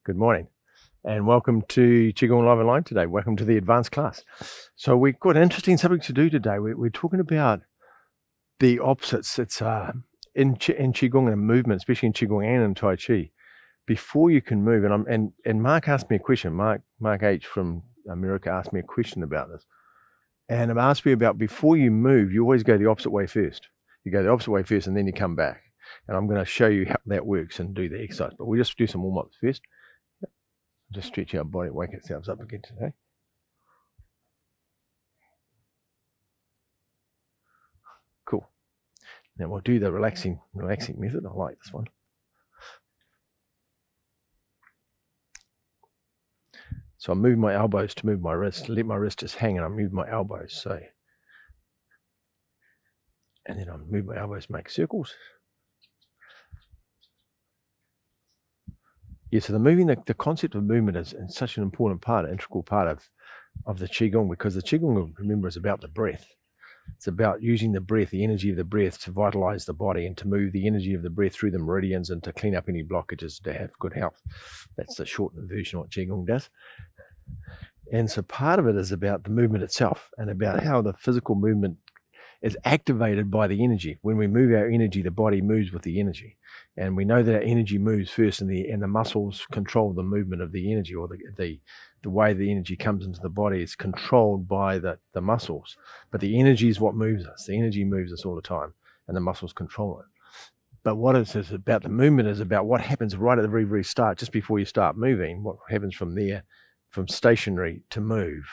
Good morning, and welcome to Qigong Live Online today. Welcome to the advanced class. So we've got an interesting subject to do today. We're talking about the opposites. It's in Qigong and movement, especially in Qigong and in Tai Chi. Before you can move, and Mark asked me a question. Mark H from America asked me a question about this, and it asked me about before you move, you always go the opposite way first. You go the opposite way first, and then you come back. And I'm going to show you how that works and do the exercise. But we'll just do some warm-ups first. Just stretch our body, wake ourselves up again today. Cool. Now we'll do the relaxing method. I like this one. So I move my elbows to move my wrist. Let my wrist just hang, and I move my elbows. So, and then I move my elbows, make circles. Yeah, so the concept of movement is such an important part, an integral part of the Qigong, because the Qigong, remember, is about the breath. It's about using the breath, the energy of the breath, to vitalize the body and to move the energy of the breath through the meridians and to clean up any blockages to have good health. That's the shortened version of what Qigong does. And so part of it is about the movement itself and about how the physical movement is activated by the energy. When we move our energy, the body moves with the energy. And we know that our energy moves first, and the muscles control the movement of the energy, or the way the energy comes into the body is controlled by the muscles. But the energy is what moves us. The energy moves us all the time, and the muscles control it. But what it is about the movement is about what happens right at the very, very start, just before you start moving, what happens from there, from stationary to move.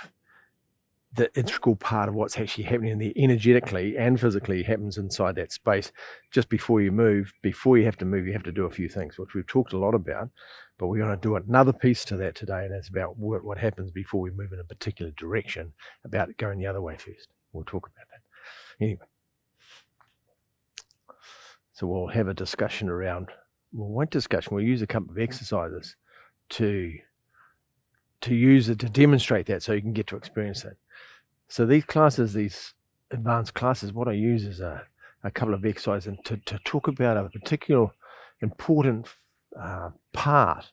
The integral part of what's actually happening in the energetically and physically happens inside that space just before you move. Before you have to move, you have to do a few things, which we've talked a lot about, but we're going to do another piece to that today, and that's about what happens before we move in a particular direction, about going the other way first. We'll talk about that. Anyway, so we'll have a discussion around, we'll use a couple of exercises to use it to demonstrate that, so you can get to experience that. So these classes, these advanced classes, what I use is a couple of exercises to talk about a particular important part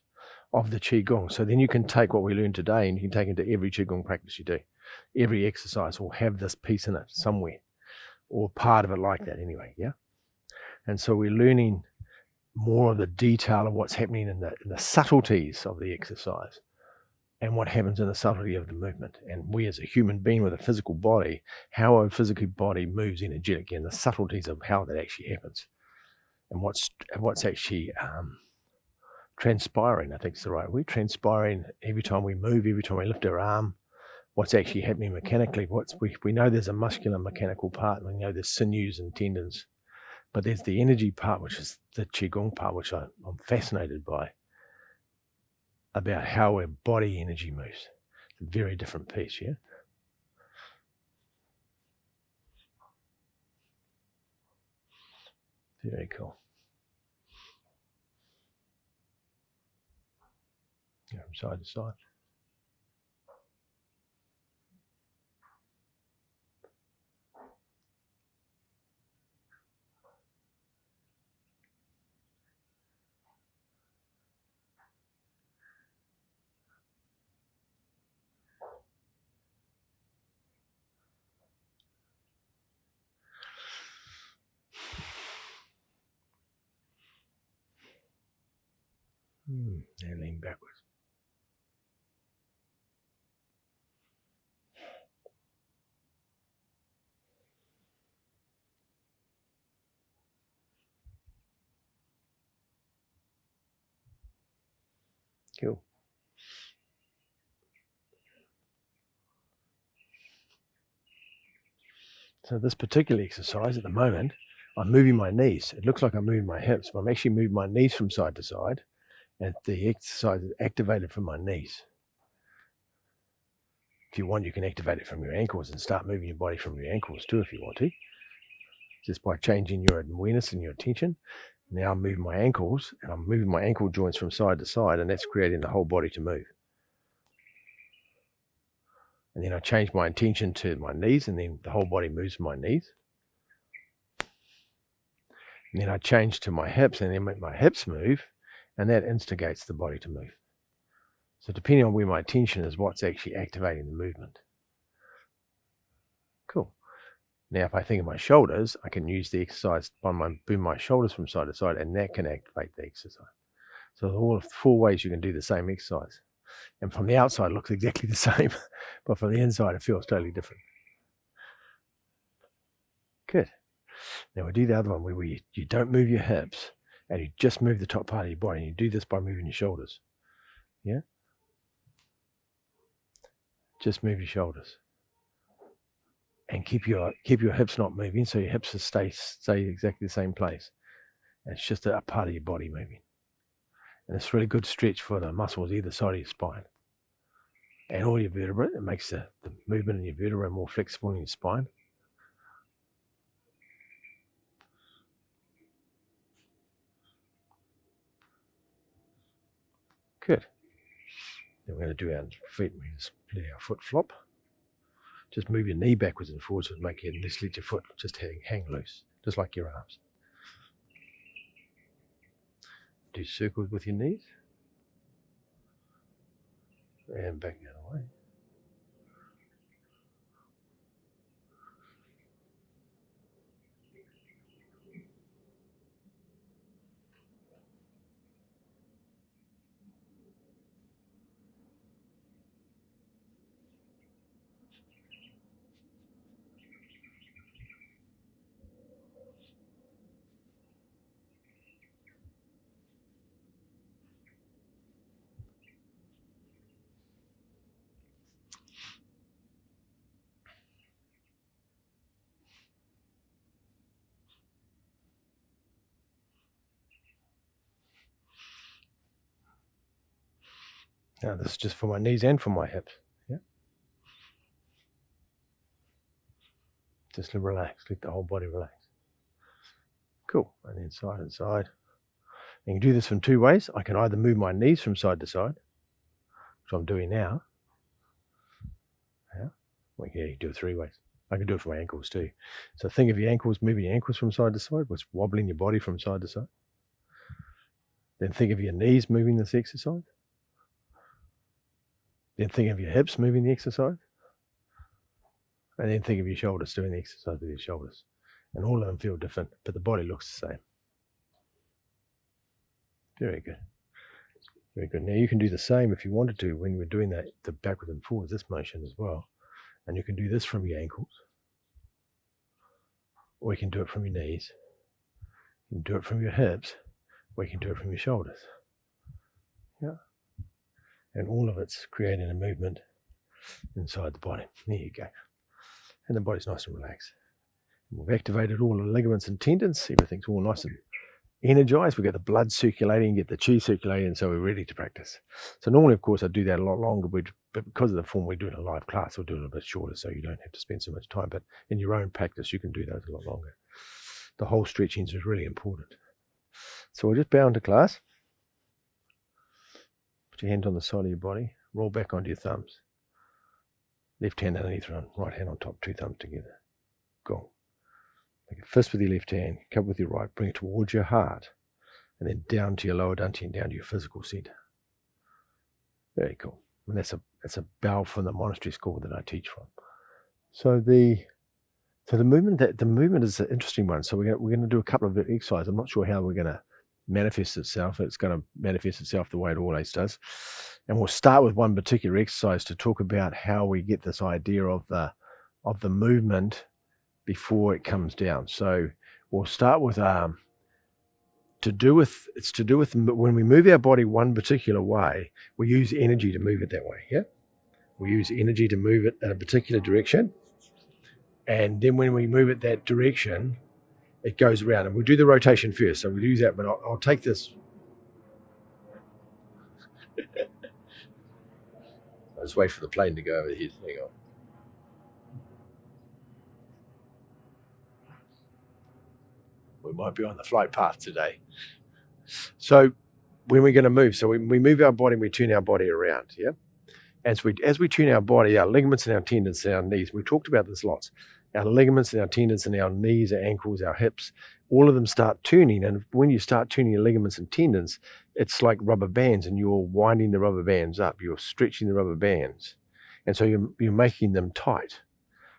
of the Qigong. So then you can take what we learned today and you can take it into every Qigong practice you do. Every exercise will have this piece in it somewhere, or part of it like that anyway, yeah? And so we're learning more of the detail of what's happening in the subtleties of the exercise, and what happens in the subtlety of the movement. And we as a human being with a physical body, how our physical body moves energetically, and the subtleties of how that actually happens. And what's actually transpiring, I think is the right word, transpiring every time we move, every time we lift our arm, what's actually happening mechanically. We know there's a muscular mechanical part, and we know there's sinews and tendons, but there's the energy part, which is the Qigong part, which I'm fascinated by, about how our body energy moves. It's a very different piece, yeah? Very cool. Yeah, from side to side. Now lean backwards. Cool. So this particular exercise at the moment, I'm moving my knees. It looks like I'm moving my hips, but I'm actually moving my knees from side to side, and the exercise is activated from my knees. If you want, you can activate it from your ankles and start moving your body from your ankles too, if you want to, just by changing your awareness and your attention. Now I'm moving my ankles, and I'm moving my ankle joints from side to side, and that's creating the whole body to move. And then I change my intention to my knees, and then the whole body moves my knees. And then I change to my hips, and then my hips move, and that instigates the body to move. So depending on where my attention is, what's actually activating the movement. Cool. Now, if I think of my shoulders, I can use the exercise by boom my shoulders from side to side, and that can activate the exercise. So all 4 ways you can do the same exercise. And from the outside, it looks exactly the same, but from the inside, it feels totally different. Good. Now we do the other one where you don't move your hips and you just move the top part of your body. And you do this by moving your shoulders. Yeah? Just move your shoulders. And keep your hips not moving, so your hips stay exactly the same place. And it's just a part of your body moving. And it's a really good stretch for the muscles either side of your spine. And all your vertebrae. It makes the movement in your vertebrae more flexible in your spine. Good. Then we're going to do our feet. We just let our foot flop. Just move your knee backwards and forwards and just let your foot just hang loose, just like your arms. Do circles with your knees. And back the other way. Now this is just for my knees and for my hips. Yeah. Just relax, let the whole body relax. Cool. And then side and side. And you can do this from 2 ways. I can either move my knees from side to side, which I'm doing now. Yeah. Well, yeah, you can do it 3 ways. I can do it for my ankles too. So think of your ankles, moving your ankles from side to side, what's wobbling your body from side to side. Then think of your knees moving this exercise. Then think of your hips moving the exercise. And then think of your shoulders doing the exercise with your shoulders. And all of them feel different, but the body looks the same. Very good. Very good. Now you can do the same if you wanted to when we're doing the backwards and forwards, this motion as well. And you can do this from your ankles. Or you can do it from your knees. You can do it from your hips. Or you can do it from your shoulders. Yeah. And all of it's creating a movement inside the body. There you go. And the body's nice and relaxed. And we've activated all the ligaments and tendons. Everything's all nice and energized. We get the blood circulating, get the chi circulating, so we're ready to practice. So normally, of course, I do that a lot longer, but because of the form we're doing a live class, we'll do it a little bit shorter, so you don't have to spend so much time. But in your own practice, you can do those a lot longer. The whole stretching is really important. So we'll just bow into class. Put your hand on the side of your body. Roll back onto your thumbs. Left hand underneath, right hand on top, 2 thumbs together. Go. Make a fist with your left hand, cover with your right, bring it towards your heart, and then down to your lower dantian, down to your physical center. Very cool. And that's a bow from the monastery school that I teach from. So the movement is an interesting one. So we're going to do a couple of exercises. I'm not sure how we're going to manifest itself. It's going to manifest itself the way it always does. And we'll start with one particular exercise to talk about how we get this idea of the movement before it comes down. So we'll start with it's to do with when we move our body one particular way, we use energy to move it that way. Yeah, we use energy to move it in a particular direction, and then when we move it that direction, it goes around. And we'll do the rotation first. So we'll use that, but I'll take this. I'll just wait for the plane to go over here. Hang on. We might be on the flight path today. So when we're going to move, so we move our body and we turn our body around, yeah? As we turn our body, our ligaments and our tendons and our knees, we talked about this lots. our ligaments and our tendons and our knees, our ankles, our hips, all of them start turning. And when you start turning your ligaments and tendons, it's like rubber bands, and you're winding the rubber bands up. You're stretching the rubber bands. And so you're making them tight.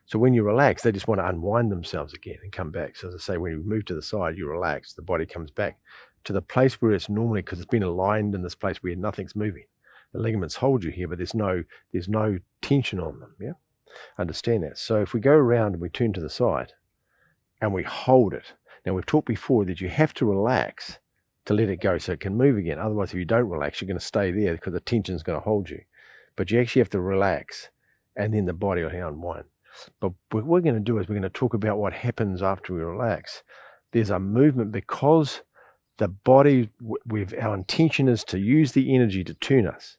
So when you relax, they just want to unwind themselves again and come back. So as I say, when you move to the side, you relax, the body comes back to the place where it's normally, because it's been aligned in this place where nothing's moving. The ligaments hold you here, but there's no tension on them. Yeah, understand that. So if we go around and we turn to the side and we hold it. Now we've talked before that you have to relax to let it go so it can move again. Otherwise, if you don't relax, you're going to stay there because the tension is going to hold you. But you actually have to relax, and then the body will unwind. But what we're going to do is we're going to talk about what happens after we relax. There's a movement because the body, our intention is to use the energy to turn us.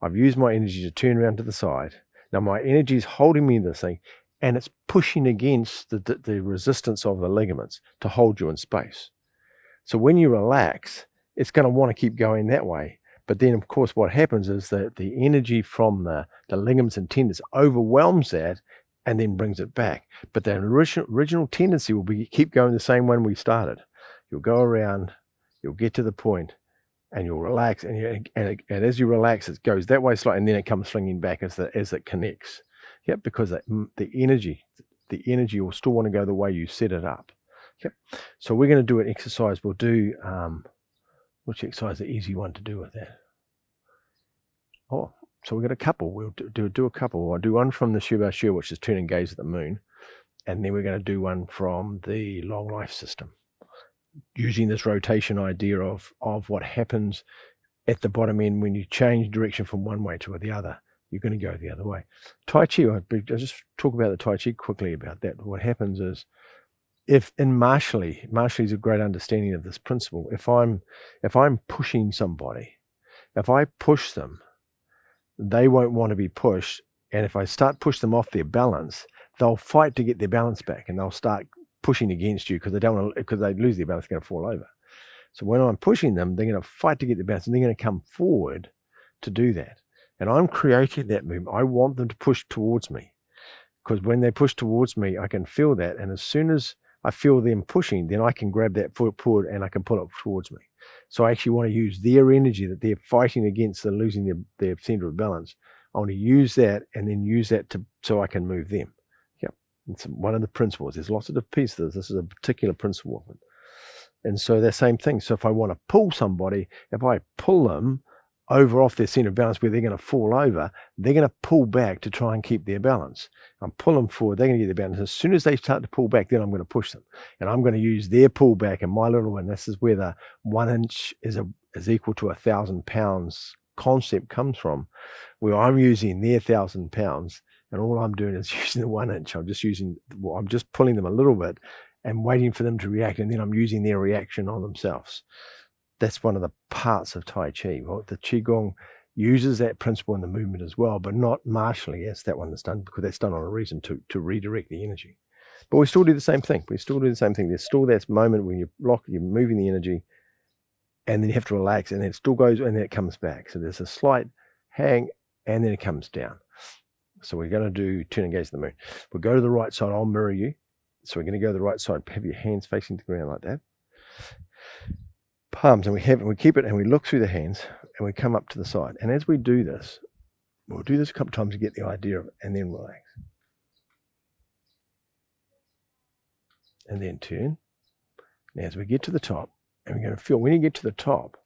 I've used my energy to turn around to the side. Now my energy is holding me in this thing, and it's pushing against the resistance of the ligaments to hold you in space. So when you relax, it's going to want to keep going that way. But then, of course, what happens is that the energy from the ligaments and tendons overwhelms that and then brings it back. But the original tendency will be keep going the same one we started. You'll go around, you'll get to the point, and you'll relax. And as you relax, it goes that way slightly, and then it comes swinging back as it connects. Yep, because the energy will still want to go the way you set it up. Yep. So we're going to do an exercise. We'll do which exercise is the easy one to do with that? Oh, so we've got a couple. We'll do a couple. I'll do one from the Shiva Shur, which is turn and gaze at the moon. And then we're going to do one from the long life system, using this rotation idea of what happens at the bottom end when you change direction from one way to the other. You're going to go the other way. Tai Chi, I'll just talk about the Tai Chi quickly about that. What happens is, if in martially is a great understanding of this principle. If I'm pushing somebody, if I push them, they won't want to be pushed. And if I start push them off their balance, they'll fight to get their balance back, and they'll start pushing against you because they lose their balance, they're going to fall over. So when I'm pushing them, they're going to fight to get their balance, and they're going to come forward to do that. And I'm creating that movement. I want them to push towards me, because when they push towards me, I can feel that. And as soon as I feel them pushing, then I can grab that foot forward and I can pull it towards me. So I actually want to use their energy that they're fighting against, the losing their center of balance. I want to use that and then use that so I can move them. Yep. It's one of the principles. There's lots of different pieces. This is a particular principle of it. And so the same thing. So if I want to pull somebody, if I pull them over off their center of balance where they're going to fall over, they're going to pull back to try and keep their balance. I'm pulling forward, they're going to get their balance. As soon as they start to pull back, then I'm going to push them. And I'm going to use their pull back and my little one. This is where the 1 inch is equal to 1,000 pounds concept comes from, where I'm using their 1,000 pounds, and all I'm doing is using the 1 inch. I'm just pulling them a little bit and waiting for them to react, and then I'm using their reaction on themselves. That's one of the parts of Tai Chi. Well, the Qigong uses that principle in the movement as well, but not martially as that one is done, because that's done on a reason to redirect the energy. But we still do the same thing. There's still that moment when you're moving the energy, and then you have to relax, and then it still goes, and then it comes back. So there's a slight hang, and then it comes down. So we're going to do turn and gaze at the moon. We'll go to the right side. I'll mirror you. So we're going to go to the right side. Have your hands facing the ground like that. Palms, and we keep it, and we look through the hands, and we come up to the side. And as we do this, we'll do this a couple of times to get the idea of it, and then relax. And then turn. Now as we get to the top, and we're going to feel when you get to the top,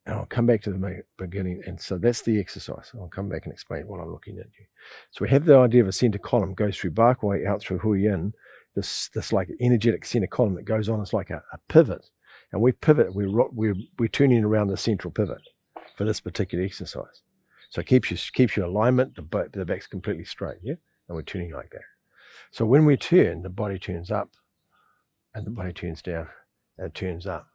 and I'll come back to the beginning, and so that's the exercise. I'll come back and explain what I'm looking at you. So we have the idea of a center column, goes through Barkway, out through Huiyin, this like energetic center column that goes on. It's like a pivot. And we pivot, we're turning around the central pivot for this particular exercise. So it keeps your alignment, the back's completely straight, yeah? And we're turning like that. So when we turn, the body turns up, and the body turns down, and it turns up,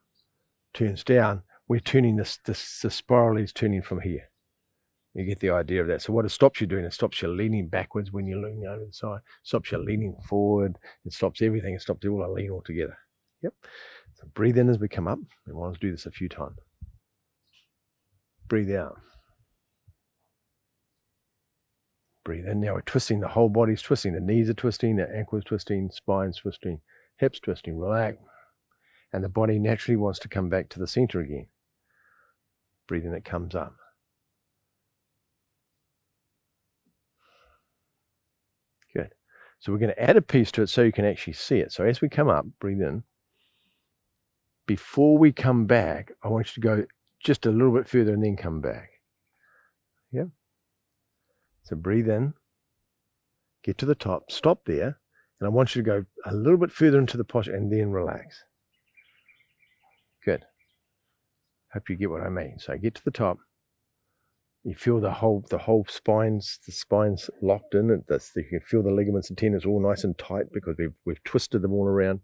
turns down. We're turning the spiral is turning from here. You get the idea of that. So what it stops you doing, it stops you leaning backwards when you're leaning over the side, stops you leaning forward, it stops everything, it stops you all lean all together. Yep. So breathe in as we come up, and we'll do this a few times. Breathe out. Breathe in. Now we're twisting, the whole body's twisting. The knees are twisting, the ankles twisting, spine's twisting, hips twisting. Relax. And the body naturally wants to come back to the center again. Breathe in, it comes up. Good. So we're going to add a piece to it so you can actually see it. So as we come up, breathe in. Before we come back, I want you to go just a little bit further and then come back. Yeah. So breathe in, get to the top, stop there, and I want you to go a little bit further into the posture and then relax. Good. Hope you get what I mean. So get to the top. You feel the whole the spine's locked in. You can feel the ligaments and tendons all nice and tight because we've twisted them all around.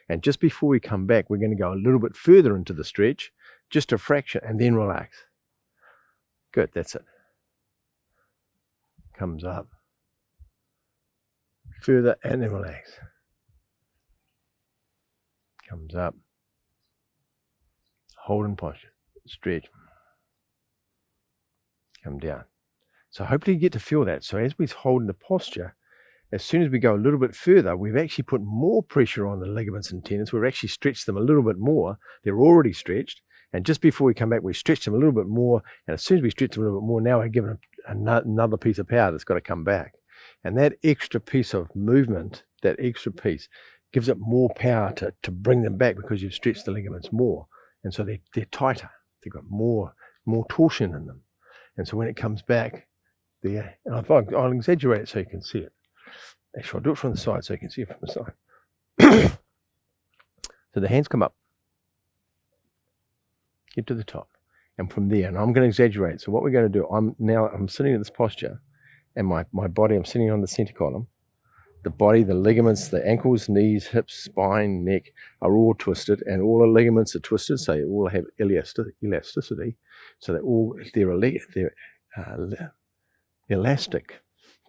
And just before we come back, we're going to go a little bit further into the stretch, just a fraction, and then relax. Good, that's it. Comes up. Further and then relax. Comes up. Hold in posture. Stretch. Come down. So hopefully you get to feel that. So as we hold in the posture, as soon as we go a little bit further, we've actually put more pressure on the ligaments and tendons. We've actually stretched them a little bit more. They're already stretched. And just before we come back, we stretch them a little bit more. And as soon as we stretch them a little bit more, now we're given another piece of power that's got to come back. And that extra piece of movement, that extra piece, gives it more power to bring them back because you've stretched the ligaments more. And so they're tighter. They've got more torsion in them. And so when it comes back, and I'll exaggerate it so you can see it. Actually, I'll do it from the side so you can see it from the side. So the hands come up. Get to the top. And from there, and I'm going to exaggerate. So what we're going to do, I'm sitting in this posture, and my body, I'm sitting on the center column. The body, the ligaments, the ankles, knees, hips, spine, neck are all twisted, and all the ligaments are twisted, so they all have elasticity. So they're elastic.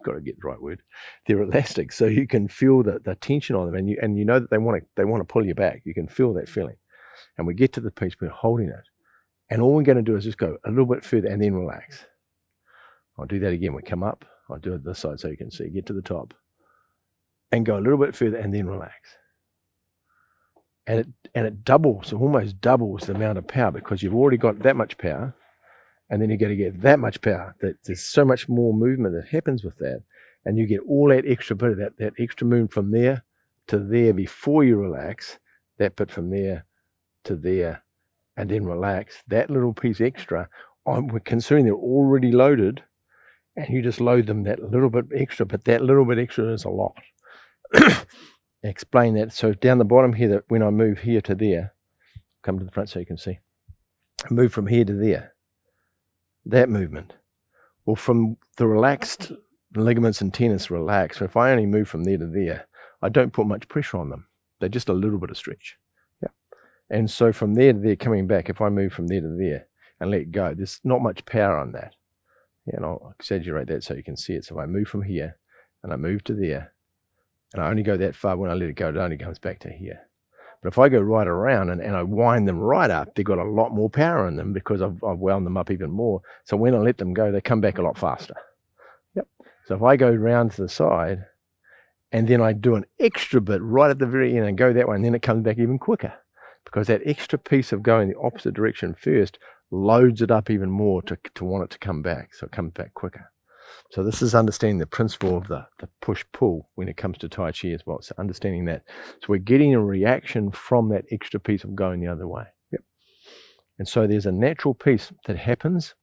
Got to get the right word. They're elastic, so you can feel the tension on them, and you know that they want to pull you back. You can feel that feeling. And we get to the piece, we're holding it, and all we're going to do is just go a little bit further and then relax. I'll do that again. We come up. I'll do it this side so you can see. Get to the top. And go a little bit further and then relax. And it doubles, almost doubles the amount of power because you've already got that much power, and then you're going to get that much power. There's so much more movement that happens with that, and you get all that extra bit of that extra movement from there to there before you relax, that bit from there to there, and then relax. That little piece extra, considering they're already loaded, and you just load them that little bit extra, but that little bit extra is a lot. Explain that. So down the bottom here, that when I move here to there, come to the front so you can see. I move from here to there. That movement. Well, from the relaxed ligaments and tendons relax. So if I only move from there to there, I don't put much pressure on them. They're just a little bit of stretch. Yeah. And so from there to there, coming back, if I move from there to there and let go, there's not much power on that. Yeah, and I'll exaggerate that so you can see it. So if I move from here and I move to there, and I only go that far, when I let it go, it only comes back to here. But if I go right around and I wind them right up, they've got a lot more power in them because I've wound them up even more. So when I let them go, they come back a lot faster. Yep. So if I go round to the side and then I do an extra bit right at the very end and go that way, and then it comes back even quicker because that extra piece of going the opposite direction first loads it up even more to want it to come back. So it comes back quicker. So this is understanding the principle of the push-pull when it comes to Tai Chi as well. So understanding that. So we're getting a reaction from that extra piece of going the other way. Yep. And so there's a natural piece that happens,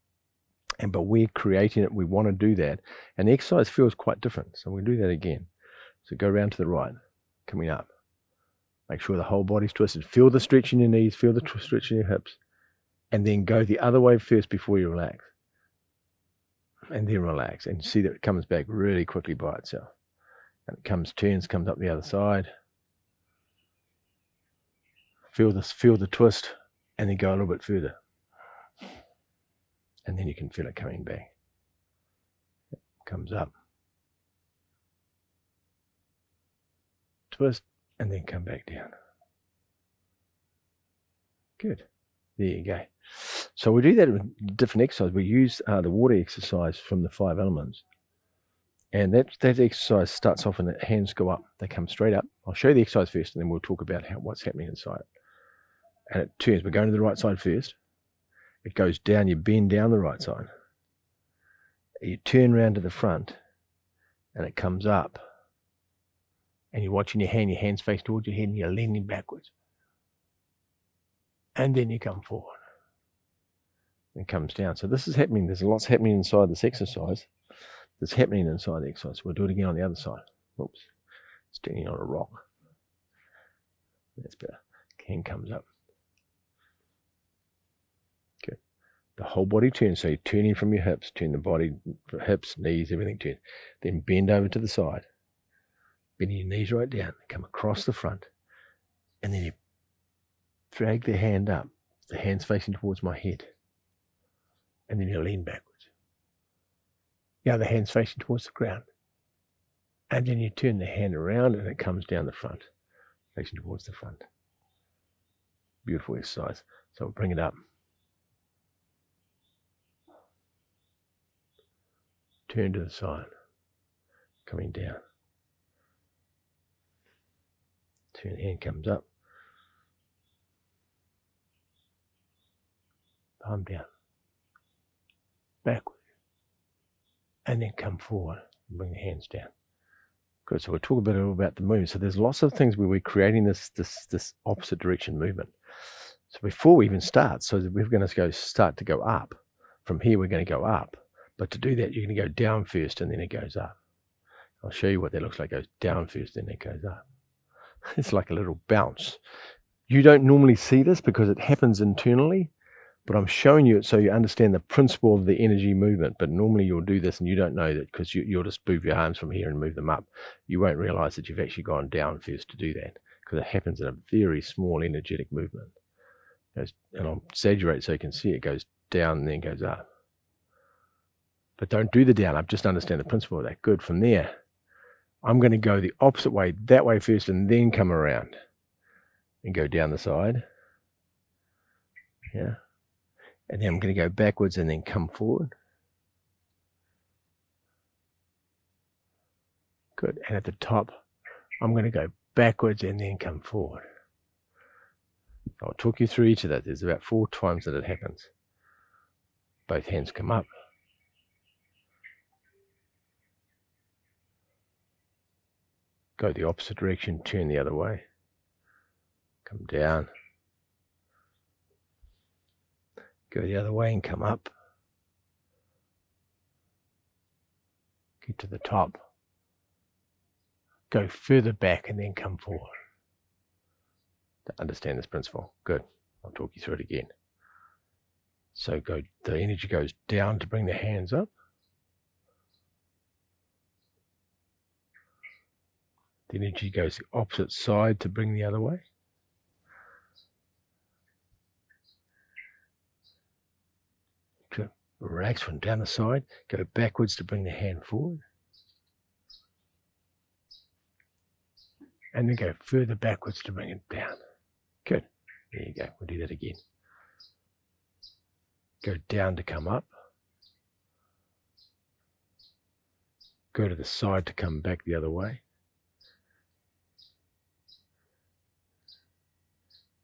but we're creating it. We want to do that. And the exercise feels quite different. So we'll do that again. So go around to the right, coming up. Make sure the whole body's twisted. Feel the stretch in your knees. Feel the stretch in your hips. And then go the other way first before you relax. And then relax and see that it comes back really quickly by itself. And it comes up the other side. Feel the twist, and then go a little bit further. And then you can feel it coming back. It comes up. Twist, and then come back down. Good. There you go. So we do that with different exercises. We use the water exercise from the 5 elements. And that exercise starts off and the hands go up. They come straight up. I'll show you the exercise first, and then we'll talk about what's happening inside it. And it turns. We're going to the right side first. It goes down. You bend down the right side. You turn around to the front, and it comes up. And you're watching your hand. Your hand's face towards your head, and you're leaning backwards. And then you come forward. It comes down. So this is happening. There's lots happening inside this exercise. That's happening inside the exercise. We'll do it again on the other side. Oops. Standing on a rock. That's better. Hand comes up. Good. The whole body turns. So you turn in from your hips. Turn the body, hips, knees, everything turns. Then bend over to the side. Bending your knees right down. Come across the front. And then you drag the hand up. The hand's facing towards my head. And then you lean backwards. The other hand's facing towards the ground. And then you turn the hand around and it comes down the front, facing towards the front. Beautiful exercise. So we'll bring it up. Turn to the side, coming down. Turn, hand comes up. Palm down. Backward. And then come forward and bring the hands down. Good. So we'll talk a bit about the movement. So there's lots of things where we're creating this opposite direction movement. So before we even start, so we're going to start to go up. From here, we're going to go up. But to do that, you're going to go down first, and then it goes up. I'll show you what that looks like. It goes down first, then it goes up. It's like a little bounce. You don't normally see this because it happens internally. But I'm showing you it so you understand the principle of the energy movement. But normally you'll do this and you don't know that because you'll just move your arms from here and move them up. You won't realize that you've actually gone down first to do that because it happens in a very small energetic movement. And I'll exaggerate so you can see it goes down and then goes up. But don't do the down up, just understand the principle of that. Good. From there, I'm going to go the opposite way, that way first, and then come around and go down the side. Yeah. And then I'm going to go backwards and then come forward. Good. And at the top, I'm going to go backwards and then come forward. I'll talk you through each of that. There's about 4 times that it happens. Both hands come up. Go the opposite direction, turn the other way. Come down. Go the other way and come up. Get to the top. Go further back and then come forward. To understand this principle. Good. I'll talk you through it again. So the energy goes down to bring the hands up. The energy goes the opposite side to bring the other way. Relax from down the side, go backwards to bring the hand forward. And then go further backwards to bring it down. Good. There you go. We'll do that again. Go down to come up. Go to the side to come back the other way.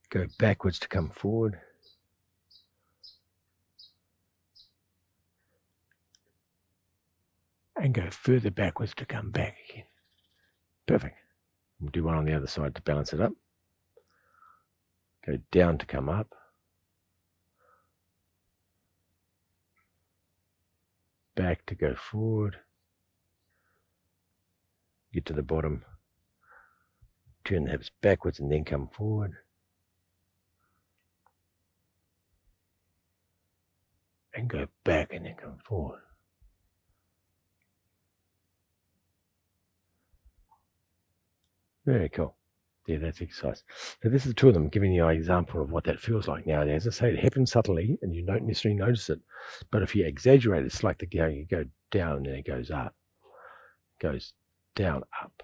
Go backwards to come forward. And go further backwards to come back again. Perfect. We'll do one on the other side to balance it up. Go down to come up. Back to go forward. Get to the bottom. Turn the hips backwards and then come forward. And go back and then come forward. Very cool. Yeah, that's exercise. So this is 2 of them, giving you an example of what that feels like. Now, as I say, it happens subtly and you don't necessarily notice it. But if you exaggerate, it's like you go down and then it goes up. It goes down, up.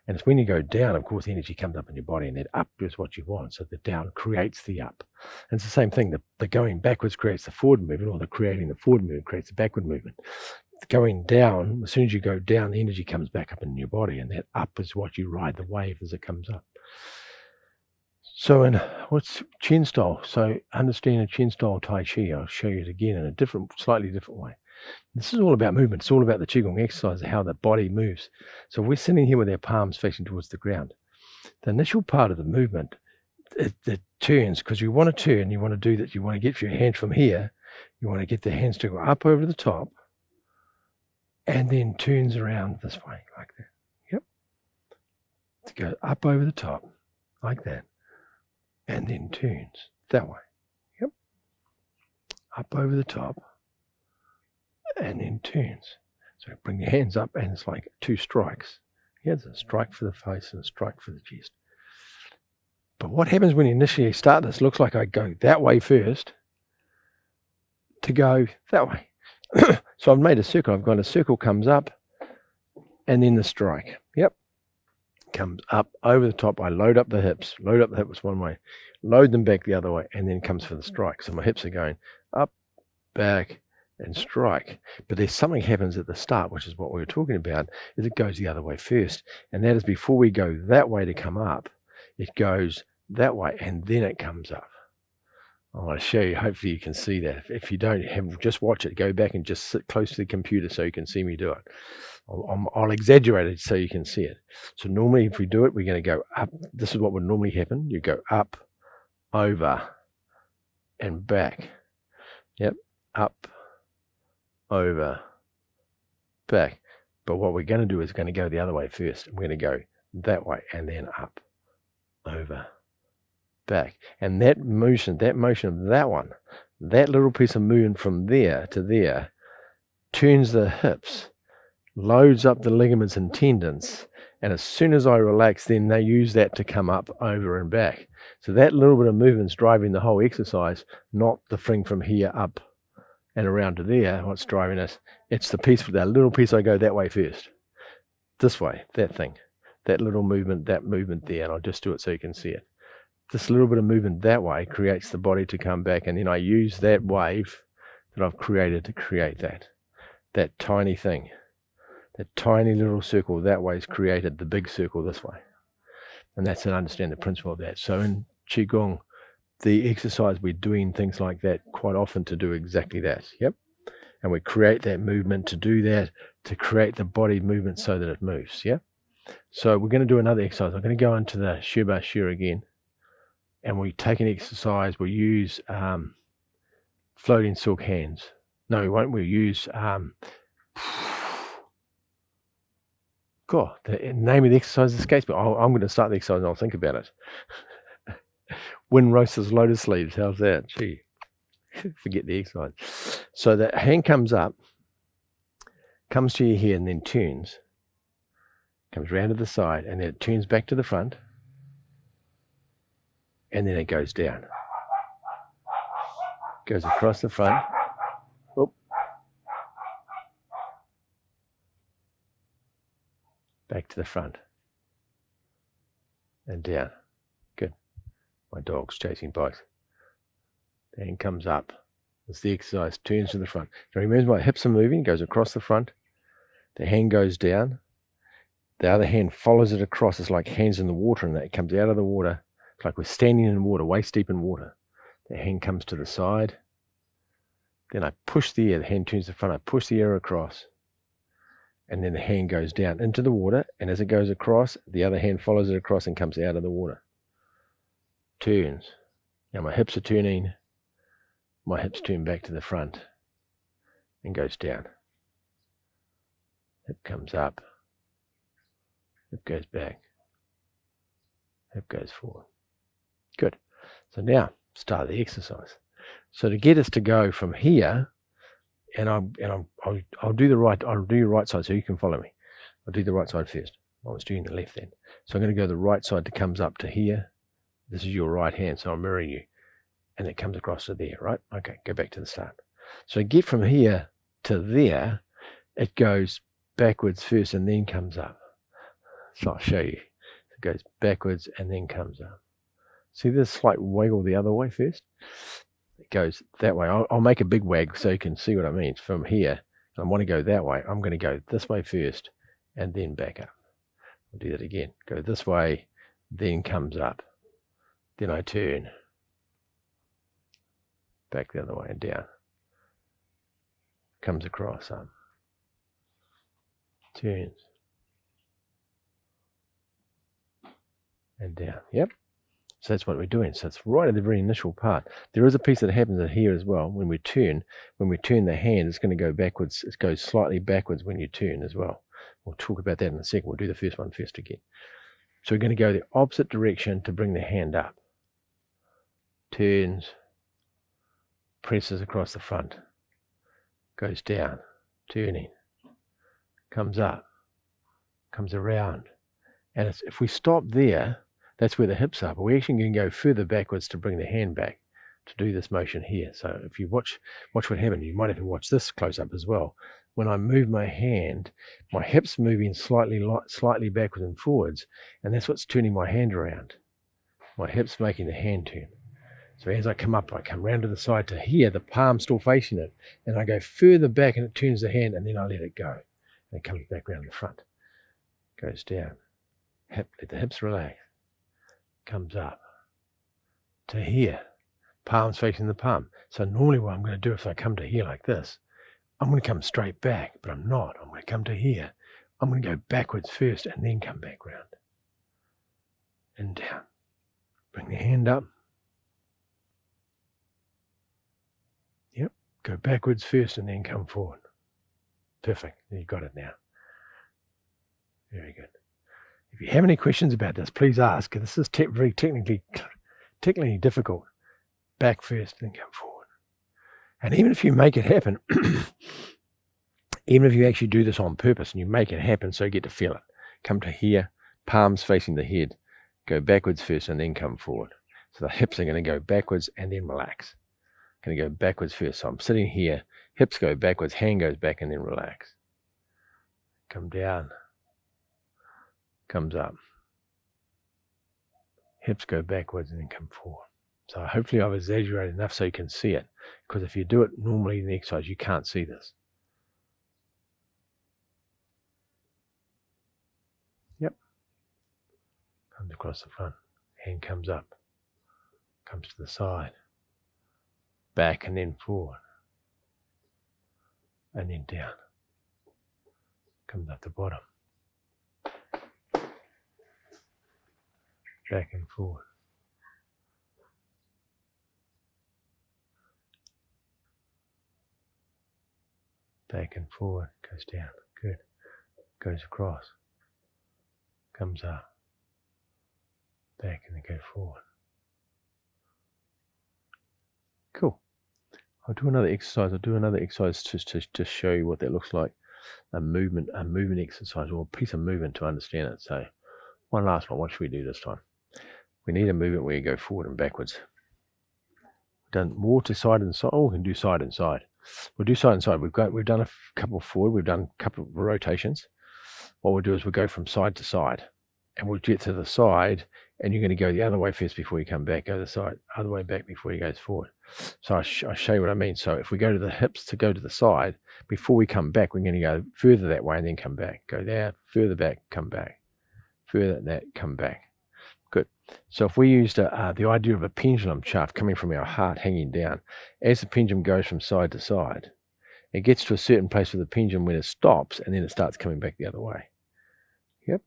And it's when you go down, of course, the energy comes up in your body, and that up is what you want. So the down creates the up. And it's the same thing. The going backwards creates the forward movement, or the creating the forward movement creates the backward movement. going down, as soon as you go down, the energy comes back up in your body, and that up is what you ride the wave as it comes up. So in what's Chen style? So understand a Chen style Tai Chi. I'll show you it again in a slightly different way. This is all about movement. It's all about the Qigong exercise, how the body moves. So we're sitting here with our palms facing towards the ground. The initial part of the movement, it turns, because you want to turn, you want to do that, you want to get your hands from here, you want to get the hands to go up over the top, and then turns around this way, like that. Yep. To go up over the top, like that, and then turns that way. Yep. Up over the top, and then turns. So bring your hands up, and it's like 2 strikes. Here's a strike for the face and a strike for the chest. But what happens when you initially start this? Looks like I go that way first to go that way. So I've made a circle. I've got a circle comes up, and then the strike. Yep. Comes up over the top. I load up the hips. Load up the hips one way. Load them back the other way, and then comes for the strike. So my hips are going up, back, and strike. But there's something happens at the start, which is what we were talking about, is it goes the other way first. And that is before we go that way to come up, it goes that way, and then it comes up. I want to show you, hopefully you can see that. If you don't, just watch it, go back and just sit close to the computer so you can see me do it. I'll exaggerate it so you can see it. So normally if we do it, we're going to go up. This is what would normally happen. You go up, over, and back. Yep, up, over, back. But what we're going to do is going to go the other way first. We're going to go that way and then up, over, back. And that motion of that one, that little piece of movement from there to there, turns the hips, loads up the ligaments and tendons, and as soon as I relax, then they use that to come up, over, and back. So that little bit of movement's driving the whole exercise, not the thing from here up and around to there. What's driving us? It's the piece, that little piece I go that way first. This way, that thing. That little movement, that movement there, and I'll just do it so you can see it. This little bit of movement that way creates the body to come back, and then I use that wave that I've created to create that tiny thing. That tiny little circle that way has created the big circle this way. And that's to understand the principle of that. So in Qigong, the exercise, we're doing things like that quite often to do exactly that. Yep. And we create that movement to do that, to create the body movement so that it moves. Yeah. So we're going to do another exercise. I'm going to go into the Shirba Shir again. And we take an exercise. We'll use floating silk hands. No, we won't. We'll use God, the name of the exercise escapes me. I'm going to start the exercise and I'll think about it. Wind roasters, lotus leaves. How's that? Gee, forget the exercise. So the hand comes up, comes to your head and then turns. Comes round to the side and then it turns back to the front. And then it goes down. Goes across the front. Oop. Back to the front. And down. Good. My dog's chasing bikes. The hand comes up. As the exercise turns to the front. So remember my hips are moving, goes across the front. The hand goes down. The other hand follows it across. It's like hands in the water, and that comes out of the water. It's like we're standing in water, waist deep in water. The hand comes to the side. Then I push the air. The hand turns to the front. I push the air across. And then the hand goes down into the water. And as it goes across, the other hand follows it across and comes out of the water. Turns. Now my hips are turning. My hips turn back to the front and goes down. Hip comes up. Hip goes back. Hip goes forward. Good. So now start the exercise. So to get us to go from here, and I'll do your right side so you can follow me. I'll do the right side first. I was doing the left then. So I'm going to go the right side that comes up to here. This is your right hand, so I'm mirroring you. And it comes across to there, right? Okay, go back to the start. So get from here to there, it goes backwards first and then comes up. So I'll show you. It goes backwards and then comes up. See this slight waggle the other way first? It goes that way. I'll make a big wag so you can see what I mean. From here, I want to go that way, I'm going to go this way first and then back up. I'll do that again. Go this way, then comes up. Then I turn back the other way and down. Comes across up. Turns. And down. Yep. So that's what we're doing. So it's right at the very initial part. There is a piece that happens in here as well. When we turn the hand, it's going to go backwards. It goes slightly backwards when you turn as well. We'll talk about that in a second. We'll do the first one first again. So we're going to go the opposite direction to bring the hand up. Turns, presses across the front, goes down, turning, comes up, comes around. And if we stop there, that's where the hips are. But we're actually going to go further backwards to bring the hand back to do this motion here. So if you watch what happens, you might have to watch this close up as well. When I move my hand, my hips moving slightly backwards and forwards, and that's what's turning my hand around. My hips making the hand turn. So as I come up, I come round to the side to here, the palm still facing it, and I go further back and it turns the hand, and then I let it go. And it comes back round the front. Goes down. Let the hips relax. Comes up to here. Palms facing the palm. So normally what I'm going to do if I come to here like this, I'm going to come straight back, but I'm not. I'm going to come to here. I'm going to go backwards first and then come back round. And down. Bring the hand up. Yep. Go backwards first and then come forward. Perfect. You got it now. Very good. If you have any questions about this, please ask. This is very technically difficult. Back first, then come forward. And even if you make it happen, even if you actually do this on purpose and you make it happen so you get to feel it, come to here, palms facing the head, go backwards first and then come forward. So the hips are going to go backwards and then relax. Going to go backwards first. So I'm sitting here, hips go backwards, hand goes back and then relax. Come down. Comes up. Hips go backwards and then come forward. So hopefully I've exaggerated enough so you can see it. Because if you do it normally in the exercise, you can't see this. Yep. Comes across the front. Hand comes up. Comes to the side. Back and then forward. And then down. Comes up the bottom. Back and forward. Back and forward. Goes down. Good. Goes across. Comes up. Back and then go forward. Cool. I'll do another exercise. To show you what that looks like. A movement exercise, or a piece of movement to understand it. So one last one. What should we do this time? We need a movement where you go forward and backwards. We've done more to side and side. Oh, we can do side and side. We'll do side and side. We've done a couple forward. We've done a couple of rotations. What we'll do is we'll go from side to side, and we'll get to the side, and you're going to go the other way first before you come back. Go to the side, other way back before you go forward. So I'll show you what I mean. So if we go to the hips to go to the side, before we come back, we're going to go further that way and then come back. Go there, further back, come back. Further than that, come back. Good. So if we used the idea of a pendulum shaft coming from our heart hanging down, as the pendulum goes from side to side, it gets to a certain place with the pendulum when it stops, and then it starts coming back the other way. Yep.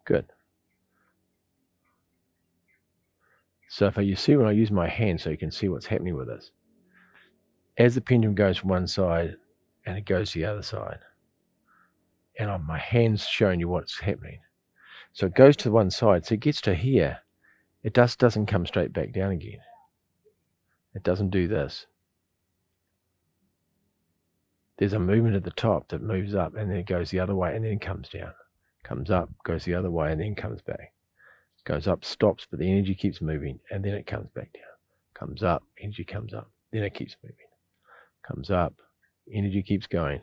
Good. So if you see when I use my hand so you can see what's happening with this. As the pendulum goes from one side and it goes to the other side, and my hand's showing you what's happening. So it goes to one side, so it gets to here. It doesn't come straight back down again. It doesn't do this. There's a movement at the top that moves up and then it goes the other way and then comes down. Comes up, goes the other way and then comes back. Goes up, stops, but the energy keeps moving and then it comes back down. Comes up, energy comes up, then it keeps moving. Comes up, energy keeps going,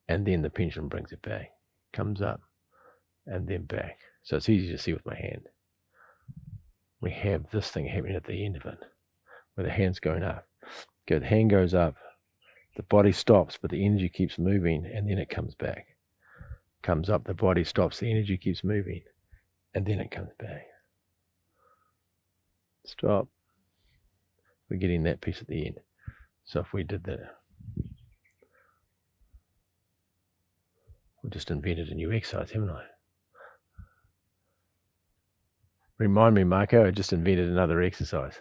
and then the pendulum brings it back. Comes up and then back. So it's easy to see with my hand. We have this thing happening at the end of it, where the hand's going up. The hand goes up, the body stops, but the energy keeps moving, and then it comes back. Comes up, the body stops, the energy keeps moving, and then it comes back. Stop. We're getting that piece at the end. So if we did that, we just invented a new exercise, haven't I? Remind me, Marco, I just invented another exercise.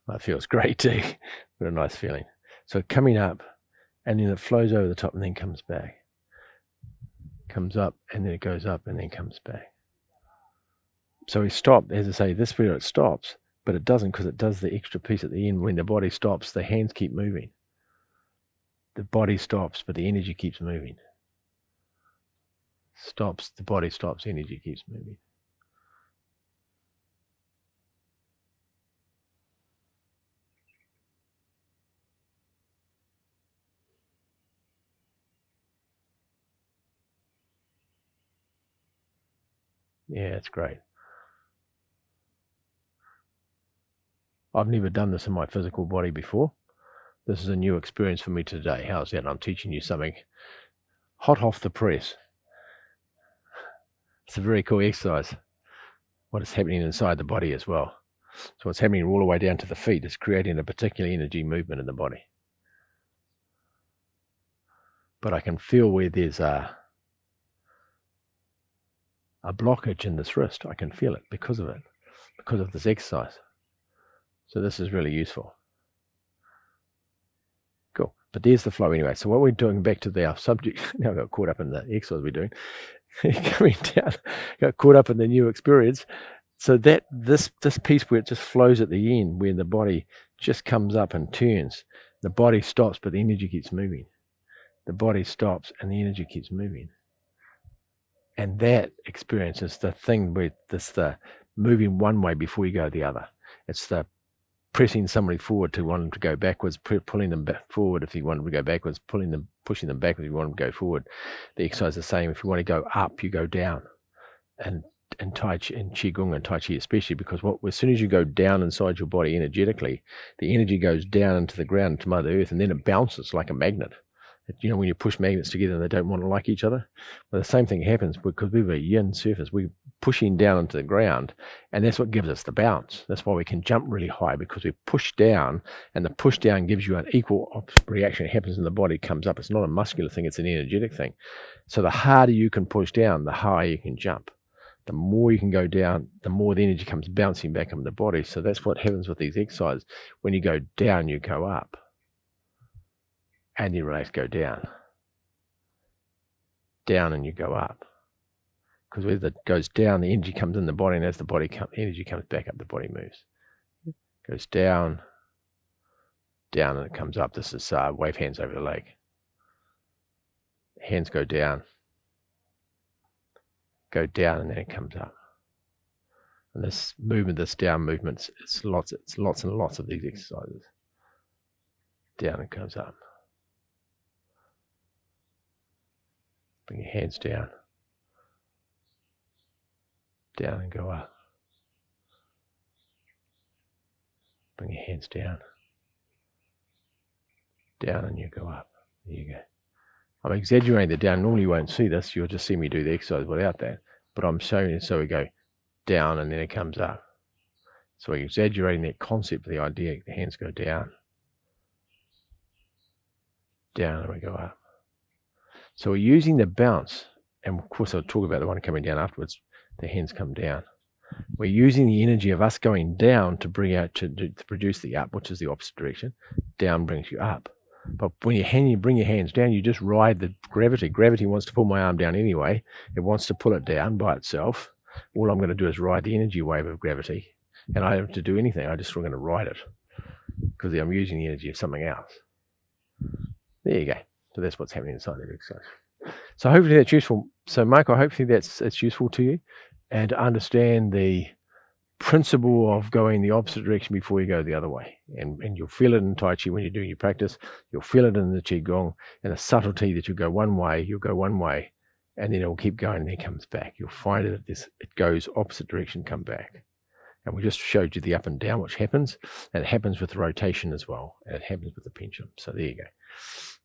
That feels great too. What a nice feeling. So coming up, and then it flows over the top and then comes back. Comes up, and then it goes up and then comes back. So we stop, as I say, this where it stops, but it doesn't, because it does the extra piece at the end. When the body stops, the hands keep moving. The body stops, but the energy keeps moving. Stops, the body stops, energy keeps moving. Yeah, it's great. I've never done this in my physical body before. This is a new experience for me today. How's that? I'm teaching you something hot off the press. It's a very cool exercise. What is happening inside the body as well. So what's happening all the way down to the feet is creating a particular energy movement in the body. But I can feel where there's a blockage in this wrist. I can feel it because of it, because of this exercise. So this is really useful. Cool. But there's the flow anyway. So what we're doing, back to our subject, now I got caught up in the exercise we're doing, coming down, got caught up in the new experience. So that this piece where it just flows at the end, where the body just comes up and turns, the body stops, but the energy keeps moving. The body stops and the energy keeps moving. And that experience is the thing where it's the moving one way before you go the other. It's the pressing somebody forward to want them to go backwards, pulling them back forward if you want them to go backwards, pushing them backwards if you want them to go forward. The exercise is the same. If you want to go up, you go down. And Tai Chi, and Qigong and Tai Chi especially, because as soon as you go down inside your body energetically, the energy goes down into the ground, to Mother Earth, and then it bounces like a magnet. You know, when you push magnets together and they don't want to like each other? Well, the same thing happens because we have a yin surface. We're pushing down into the ground, and that's what gives us the bounce. That's why we can jump really high, because we push down, and the push down gives you an equal reaction. It happens in the body, comes up. It's not a muscular thing, it's an energetic thing. So the harder you can push down, the higher you can jump. The more you can go down, the more the energy comes bouncing back into the body. So that's what happens with these exercises. When you go down, you go up. And you relax, go down. Down and you go up. Because as it goes down, the energy comes in the body, and as the body energy comes back up, the body moves. Goes down, down, and it comes up. This is wave hands over the leg. Hands go down, and then it comes up. And this movement, this down movement, it's lots and lots of these exercises. Down and comes up. Bring your hands down and go up. Bring your hands down and you go up. There you go. I'm exaggerating the down. Normally you won't see this. You'll just see me do the exercise without that. But I'm showing it so we go down and then it comes up. So we're exaggerating that concept, the idea. The hands go down and we go up. So we're using the bounce, and of course I'll talk about the one coming down afterwards. The hands come down. We're using the energy of us going down to bring out to produce the up, which is the opposite direction. Down brings you up. But when you bring your hands down, you just ride the gravity. Gravity wants to pull my arm down anyway. It wants to pull it down by itself. All I'm going to do is ride the energy wave of gravity, and I don't have to do anything. I just going to ride it because I'm using the energy of something else. There you go. So that's what's happening inside the exercise. So hopefully that's useful. So Michael, hopefully it's useful to you, and to understand the principle of going the opposite direction before you go the other way. And you'll feel it in Tai Chi when you're doing your practice. You'll feel it in the Qigong, and the subtlety that you'll go one way, and then it will keep going, and then it comes back. You'll find it goes opposite direction, come back. And we just showed you the up and down, which happens, and it happens with the rotation as well, and it happens with the pendulum. So there you go.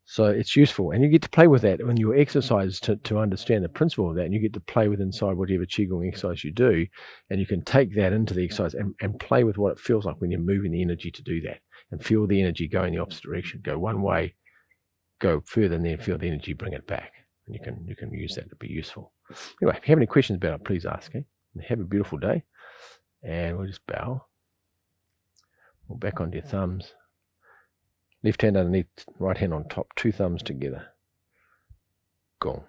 So it's useful, and you get to play with that when you exercise to understand the principle of that, and you get to play with inside whatever Qigong exercise you do, and you can take that into the exercise and play with what it feels like when you're moving the energy to do that, and feel the energy go in the opposite direction, go one way, go further, and then feel the energy, bring it back, and you can use that to be useful. Anyway, if you have any questions about it, please ask. Okay? Have a beautiful day. And we'll just bow. We'll back onto your thumbs. Left hand underneath, right hand on top, 2 thumbs together. Gong.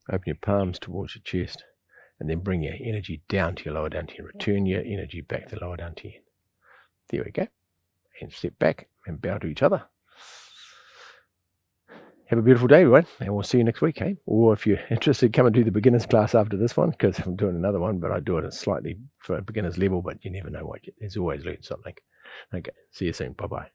Open your palms towards your chest, and then bring your energy down to your lower dantian. Return your energy back to lower dantian. There we go. And step back and bow to each other. Have a beautiful day, everyone, and we'll see you next week, hey? Or if you're interested, come and do the beginner's class after this one, because I'm doing another one, but I do it at slightly for a beginner's level, but you never know what there's always learned something. Okay, see you soon. Bye-bye.